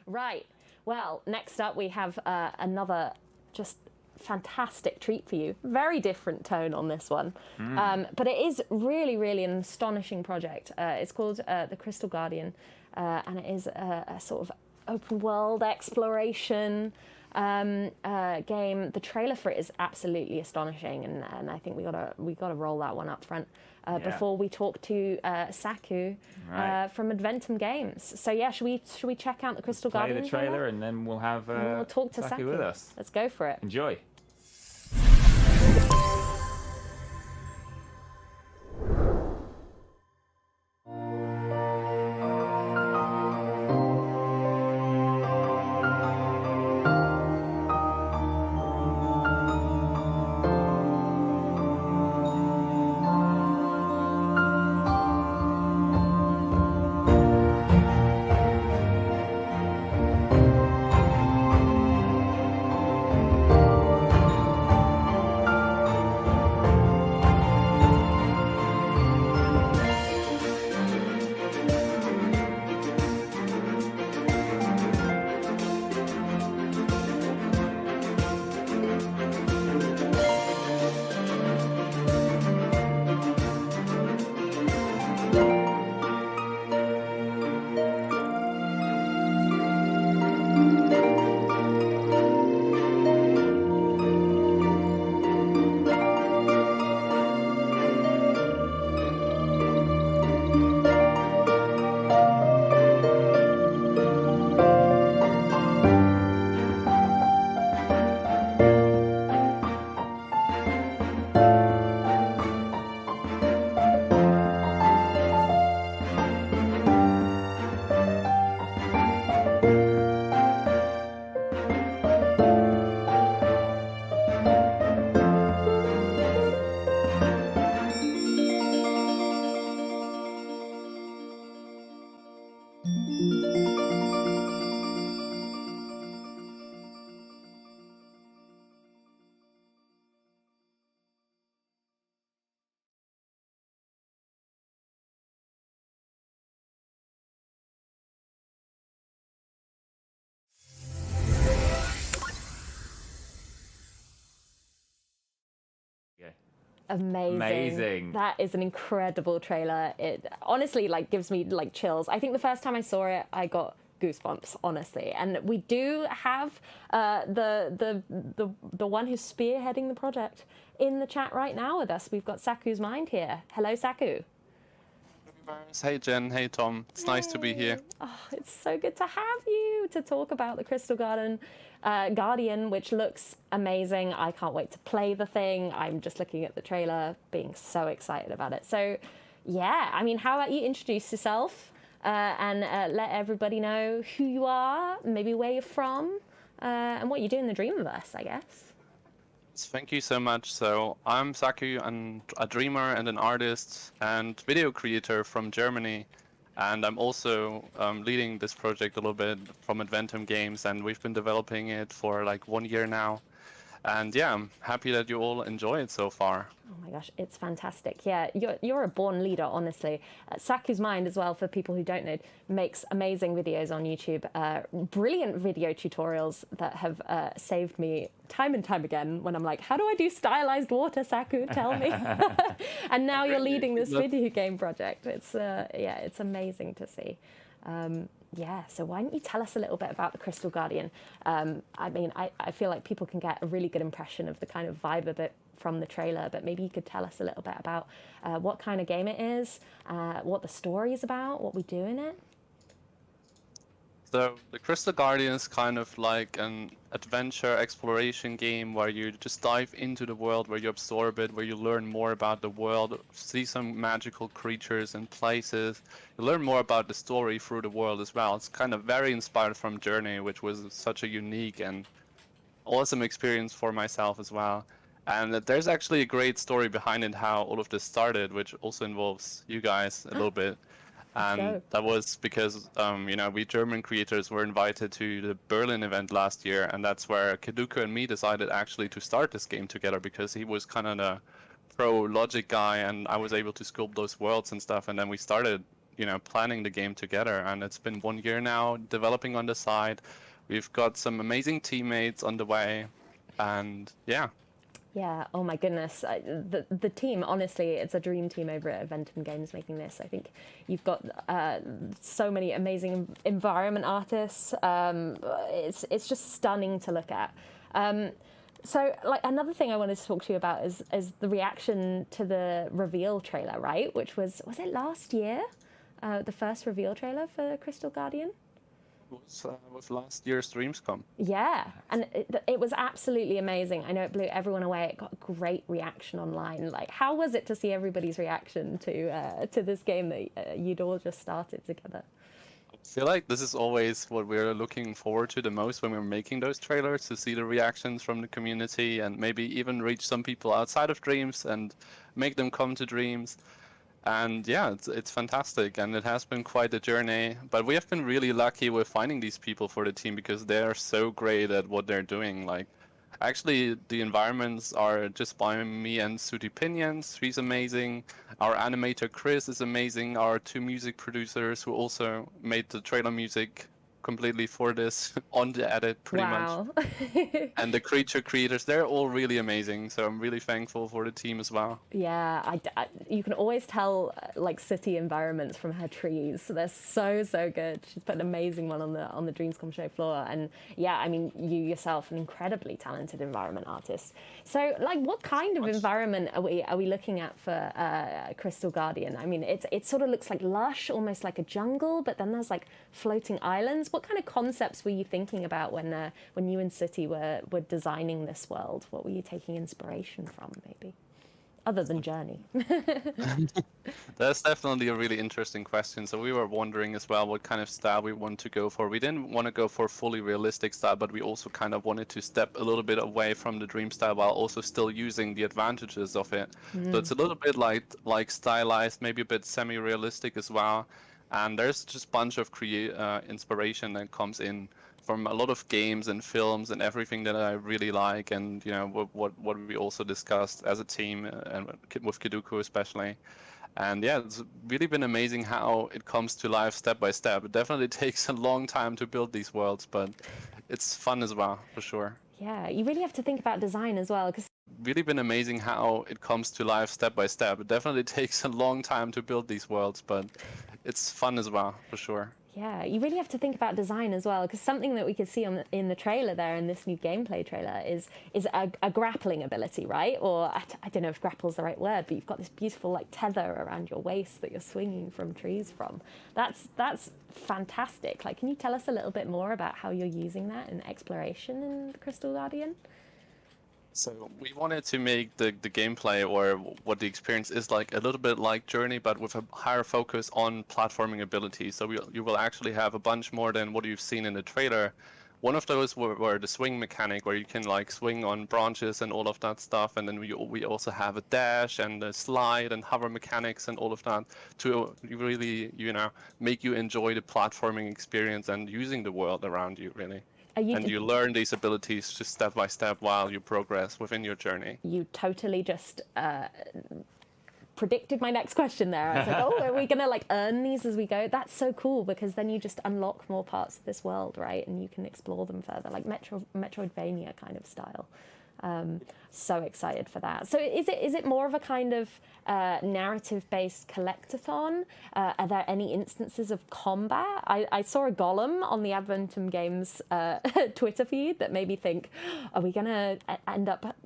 Right. Well, next up we have another just fantastic treat for you. Very different tone on this one. But it is really, really an astonishing project. It's called The Crystal Guardian, and it is a sort of open world exploration game. The trailer for it is absolutely astonishing, and I think we gotta roll that one up front before we talk to Saku from Adventum Games. So yeah, should we check out the Crystal Guardian? Play the trailer, and then we'll have we'll talk to Saku with us. Let's go for it. Enjoy. Amazing. That is an incredible trailer. It honestly gives me chills. I think the first time I saw it, I got goosebumps, honestly. And we do have the one who's spearheading the project in the chat right now with us. We've got Saku's Mind here. Hello, Saku. Hey Jen, hey Tom. It's nice to be here. Oh, it's so good to have you to talk about the Crystal Guardian, which looks amazing. I can't wait to play the thing. I'm just looking at the trailer, being so excited about it. So, yeah, I mean, how about you introduce yourself and let everybody know who you are, maybe where you're from, and what you do in the Dreamverse, I guess. Thank you so much. So I'm Saku, I'm a dreamer and an artist and video creator from Germany. And I'm also leading this project a little bit from Adventum Games, and we've been developing it for 1 year now. And yeah, I'm happy that you all enjoy it so far. Oh my gosh, it's fantastic. Yeah, you're a born leader, honestly. Saku's Mind as well, for people who don't know, makes amazing videos on YouTube, brilliant video tutorials that have saved me time and time again when I'm like, how do I do stylized water, Saku? Tell me. And now you're leading this video game project. It's it's amazing to see. Yeah, so why don't you tell us a little bit about the Crystal Guardian? I mean, I feel like people can get a really good impression of the kind of vibe of it from the trailer, but maybe you could tell us a little bit about what kind of game it is, what the story is about, what we do in it. So the Crystal Guardian is kind of like an adventure exploration game where you just dive into the world, where you absorb it, where you learn more about the world, see some magical creatures and places. You learn more about the story through the world as well. It's kind of very inspired from Journey, which was such a unique and awesome experience for myself as well. And there's actually a great story behind it, how all of this started, which also involves you guys a little bit. And that was because, we German creators were invited to the Berlin event last year, and that's where Keduko and me decided actually to start this game together, because he was kind of the pro logic guy, and I was able to sculpt those worlds and stuff, and then we started planning the game together. And it's been 1 year now developing on the side. We've got some amazing teammates on the way, and yeah. Yeah, oh my goodness. The team, honestly, it's a dream team over at Adventum Games making this. I think you've got so many amazing environment artists. It's just stunning to look at. So, like, another thing I wanted to talk to you about is the reaction to the reveal trailer, right? Which was it last year? The first reveal trailer for Crystal Guardian? Was last year's DreamsCom. Yeah, and it was absolutely amazing. I know it blew everyone away. It got a great reaction online. Like, how was it to see everybody's reaction to this game that you'd all just started together? I feel like this is always what we're looking forward to the most when we're making those trailers, to see the reactions from the community and maybe even reach some people outside of Dreams and make them come to Dreams. And yeah, it's fantastic, and it has been quite a journey. But we have been really lucky with finding these people for the team because they're so great at what they're doing. Like, actually, the environments are just by me and Sudi Pinions. She's amazing. Our animator Chris is amazing. Our 2 music producers who also made the trailer music completely for this on the edit pretty much. And the creature creators, they're all really amazing, so I'm really thankful for the team as well. Yeah, you can always tell like city environments from her trees. They're so good. She's put an amazing one on the DreamsCom show floor, and yeah, I mean, you yourself an incredibly talented environment artist. So like, what kind of environment are we looking at for Crystal Guardian? I mean, it sort of looks like lush, almost like a jungle, but then there's like floating islands. What kind of concepts were you thinking about when you and City were designing this world? What were you taking inspiration from, maybe? Other than Journey. That's definitely a really interesting question. So we were wondering as well what kind of style we want to go for. We didn't want to go for a fully realistic style, but we also kind of wanted to step a little bit away from the Dream style while also still using the advantages of it. So it's a little bit like stylized, maybe a bit semi-realistic as well. And there's just a bunch of inspiration that comes in from a lot of games and films and everything that I really like, and what we also discussed as a team and with Kiduku especially. And yeah, it's really been amazing how it comes to life step by step. It definitely takes a long time to build these worlds, but it's fun as well, for sure. Yeah, you really have to think about design as well, because really been amazing how it comes to life step by step. It definitely takes a long time to build these worlds, but it's fun as well, for sure. Yeah, you really have to think about design as well, because something that we could see in the trailer there, in this new gameplay trailer, is a grappling ability, right? Or I don't know if grapple's the right word, but you've got this beautiful like tether around your waist that you're swinging from trees from. That's fantastic. Like, can you tell us a little bit more about how you're using that in exploration in Crystal Guardian? So we wanted to make the gameplay, or what the experience is like, a little bit like Journey, but with a higher focus on platforming ability. So you will actually have a bunch more than what you've seen in the trailer. One of those were the swing mechanic, where you can like swing on branches and all of that stuff. And then we also have a dash and a slide and hover mechanics and all of that to really, make you enjoy the platforming experience and using the world around you, really. And you learn these abilities just step by step while you progress within your journey. You totally just predicted my next question there. I was like, oh, are we going to like earn these as we go? That's so cool, because then you just unlock more parts of this world, right? And you can explore them further, like Metroidvania kind of style. So excited for that. So is it more of a kind of narrative-based collectathon? Are there any instances of combat? I saw a golem on the Adventum Games Twitter feed that made me think, are we going to end up,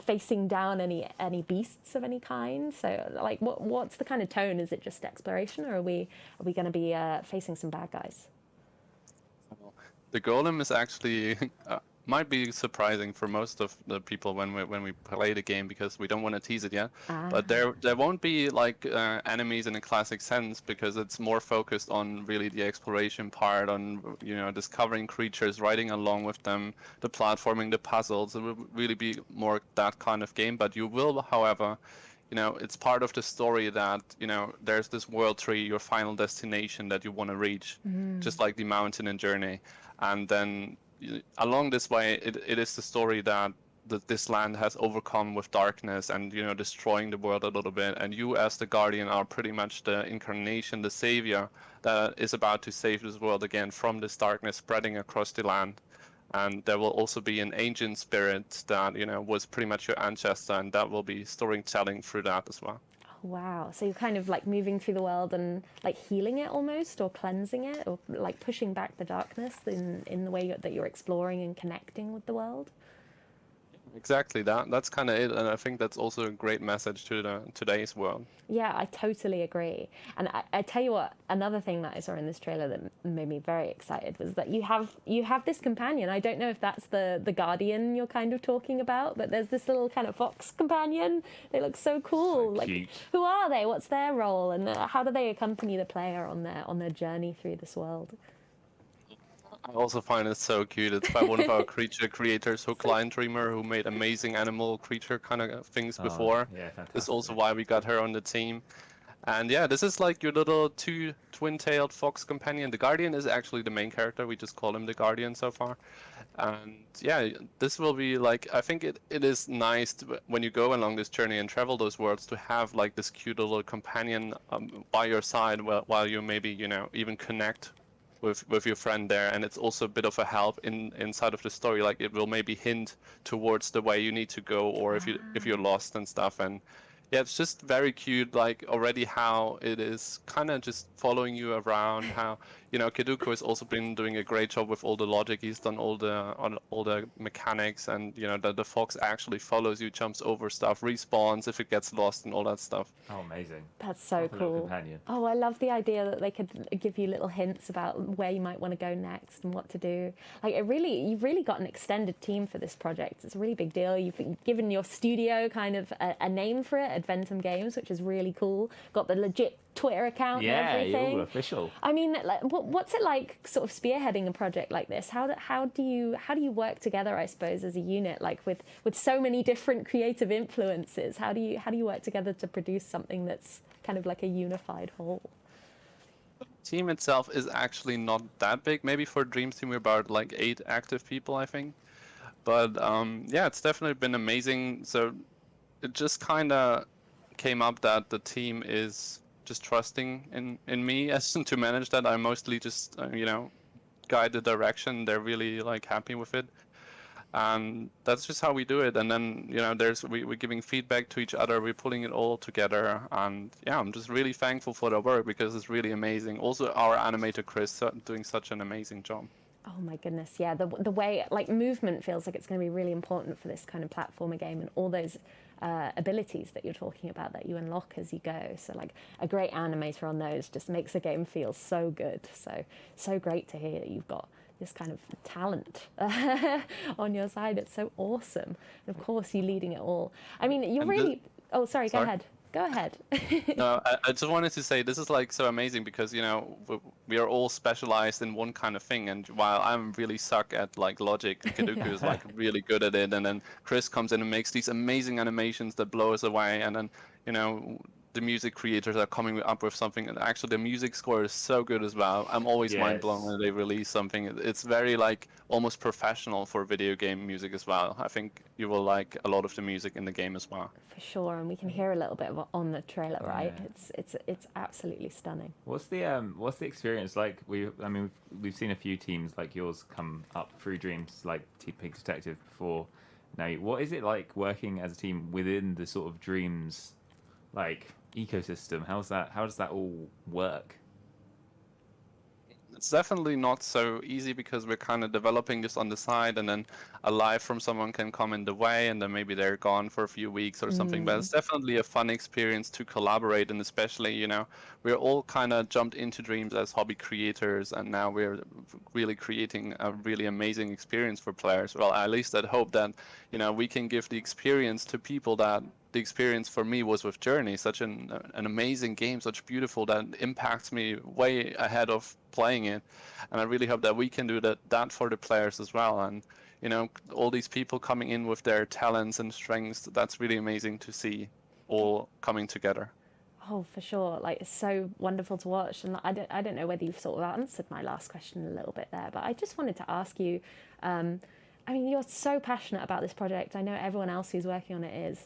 facing down any beasts of any kind? So, like, what's the kind of tone? Is it just exploration, or are we going to be facing some bad guys? The golem is actually might be surprising for most of the people when we play the game, because we don't want to tease it yet. But there won't be like enemies in a classic sense, because it's more focused on really the exploration part, on discovering creatures, riding along with them, the platforming, the puzzles. It will really be more that kind of game. But you will, however, it's part of the story that, there's this world tree, your final destination that you want to reach, just like the mountain in Journey. And then along this way, it is the story that this land has overcome with darkness and destroying the world a little bit, and you as the guardian are pretty much the incarnation, the savior that is about to save this world again from this darkness spreading across the land. And there will also be an ancient spirit that was pretty much your ancestor, and that will be storytelling through that as well. Wow. So you're kind of like moving through the world and like healing it almost, or cleansing it, or like pushing back the darkness in the way that you're exploring and connecting with the world. Exactly, that's kind of it, and I think that's also a great message to today's world. Yeah, I totally agree. And I tell you what, another thing that I saw in this trailer that made me very excited was that you have this companion. I don't know if that's the guardian you're kind of talking about, but there's this little kind of fox companion. They look so cool. So cute. Like, who are they? What's their role? And how do they accompany the player on their journey through this world? I also find it so cute. It's by one of our creature creators, Hook Lion Dreamer, who made amazing animal creature kind of things before. Yeah, fantastic. This is also why we got her on the team. And yeah, this is like your little twin-tailed fox companion. The Guardian is actually the main character. We just call him the Guardian so far. And yeah, this will be like, I think it is nice when you go along this journey and travel those worlds to have like this cute little companion by your side while you maybe, even connect with your friend there. And it's also a bit of a help inside of the story. Like it will maybe hint towards the way you need to go, or if you're lost and stuff. And yeah, it's just very cute, like already how it is kind of just following you around. How Keduko has also been doing a great job with all the logic. He's done all the mechanics, and the fox actually follows you, jumps over stuff, respawns if it gets lost, and all that stuff. Oh, amazing. That's so Like a little cool. companion. Oh, I love the idea that they could give you little hints about where you might want to go next and what to do. Like you've really got an extended team for this project. It's a really big deal. You've given your studio kind of a name for it, Adventum Games, which is really cool. Got the legit Twitter account and everything. Yeah, official. I mean, like, what's it like, sort of spearheading a project like this? How do you work together, I suppose, as a unit, like with so many different creative influences? How do you work together to produce something that's kind of like a unified whole? Team itself is actually not that big. Maybe for Dreams Team we're about like 8 active people, I think. But yeah, it's definitely been amazing. So it just kind of came up that the team is just trusting in me as to manage that. I mostly just guide the direction. They're really like happy with it, and that's just how we do it. And then we're giving feedback to each other. We're pulling it all together, and yeah, I'm just really thankful for their work because it's really amazing. Also, our animator Chris doing such an amazing job. Oh my goodness, yeah. The way like movement feels like it's going to be really important for this kind of platformer game, and all those abilities that you're talking about that you unlock as you go. So like a great animator on those just makes the game feel so good. So great to hear that you've got this kind of talent on your side. It's so awesome. And of course, you leading it all. I mean, you're really... Oh, sorry, go ahead. Go ahead. No, I just wanted to say this is like so amazing because we are all specialized in one kind of thing, and while I'm really suck at like logic, Keduku is like really good at it, and then Chris comes in and makes these amazing animations that blow us away, and then the music creators are coming up with something, and actually the music score is so good as well. I'm always mind blown when they release something. It's very like almost professional for video game music as well. I think you will like a lot of the music in the game as well. For sure, and we can hear a little bit of it on the trailer, right? It's absolutely stunning. What's the experience like? We've seen a few teams like yours come up through Dreams, like Pig Detective before. Now, what is it like working as a team within the sort of Dreams like ecosystem? How does that all work? It's definitely not so easy because we're kind of developing this on the side, and then a live from someone can come in the way, and then maybe they're gone for a few weeks or something. But it's definitely a fun experience to collaborate, and especially we're all kind of jumped into Dreams as hobby creators, and now we're really creating a really amazing experience for players. Well, at least I'd hope that we can give the experience to people that the experience for me was with Journey, such an amazing game, such beautiful, that impacts me way ahead of playing it. And I really hope that we can do that for the players as well. And all these people coming in with their talents and strengths, that's really amazing to see all coming together. Oh, for sure. Like, it's so wonderful to watch. And I don't know whether you've sort of answered my last question a little bit there, but I just wanted to ask you, I mean, you're so passionate about this project. I know everyone else who's working on it is.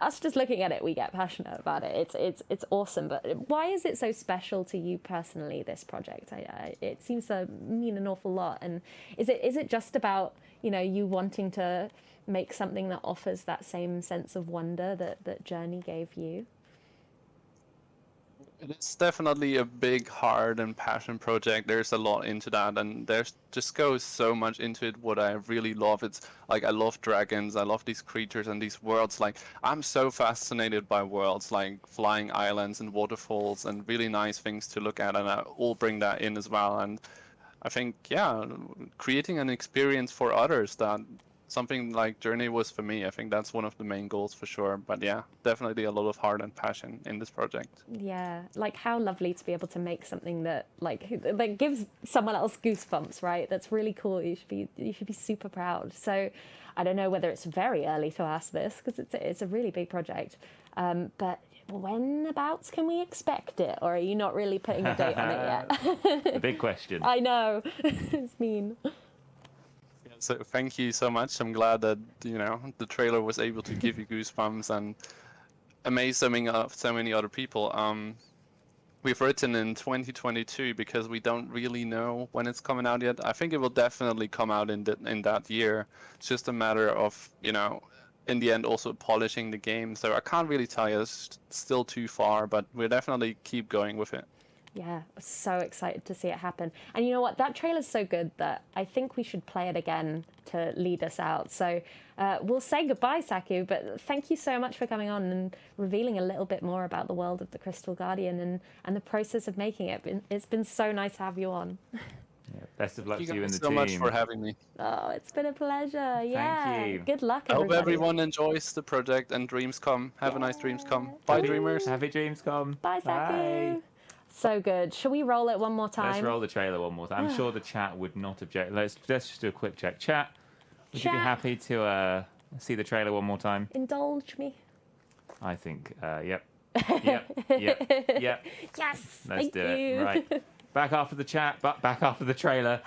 Us just looking at it, we get passionate about it. It's awesome. But why is it so special to you personally, this project? It seems to mean an awful lot. And is it just about, you know, you wanting to make something that offers that same sense of wonder that Journey gave you? It's definitely a big heart and passion project. There's a lot into that, and there's just goes so much into it. What I really love, it's like I love dragons, I love these creatures and these worlds. Like I'm so fascinated by worlds like flying islands and waterfalls and really nice things to look at, and I all bring that in as well. And I think, yeah, creating an experience for others that something like Journey was for me. I think that's one of the main goals for sure. But yeah, definitely a lot of heart and passion in this project. Yeah, like how lovely to be able to make something that gives someone else goosebumps, right? That's really cool. You should be super proud. So I don't know whether it's very early to ask this because it's a really big project, but whenabouts can we expect it, or are you not really putting a date on it yet? The big question. I know. It's mean. So thank you so much. I'm glad that, you know, the trailer was able to give you goosebumps and amaze so many other people. We've written in 2022 because we don't really know when it's coming out yet. I think it will definitely come out in that year. It's just a matter of, you know, in the end also polishing the game. So I can't really tell you. It's still too far, but we'll definitely keep going with it. Yeah, so excited to see it happen. And you know what? That trailer's so good that I think we should play it again to lead us out. So we'll say goodbye, Saku, but thank you so much for coming on and revealing a little bit more about the world of the Crystal Guardian and the process of making it. It's been so nice to have you on. Yeah, best of luck to you and the Thank you team. so much for having me. Oh, it's been a pleasure. Yeah. Thank you. Good luck, I hope everybody. everyone enjoys the project and DreamsCom. Have a nice DreamsCom. Bye, dreamers. Happy DreamsCom. Bye, Saku. Bye. So good. Shall we roll it one more time? Let's roll the trailer one more time. I'm sure the chat would not object. Let's just do a quick check. Chat, would you be Chat. happy to see the trailer one more time? Indulge me. I think, yep. Yep. Yes. Let's thank do you. it. Right. Back after the chat, back after the trailer.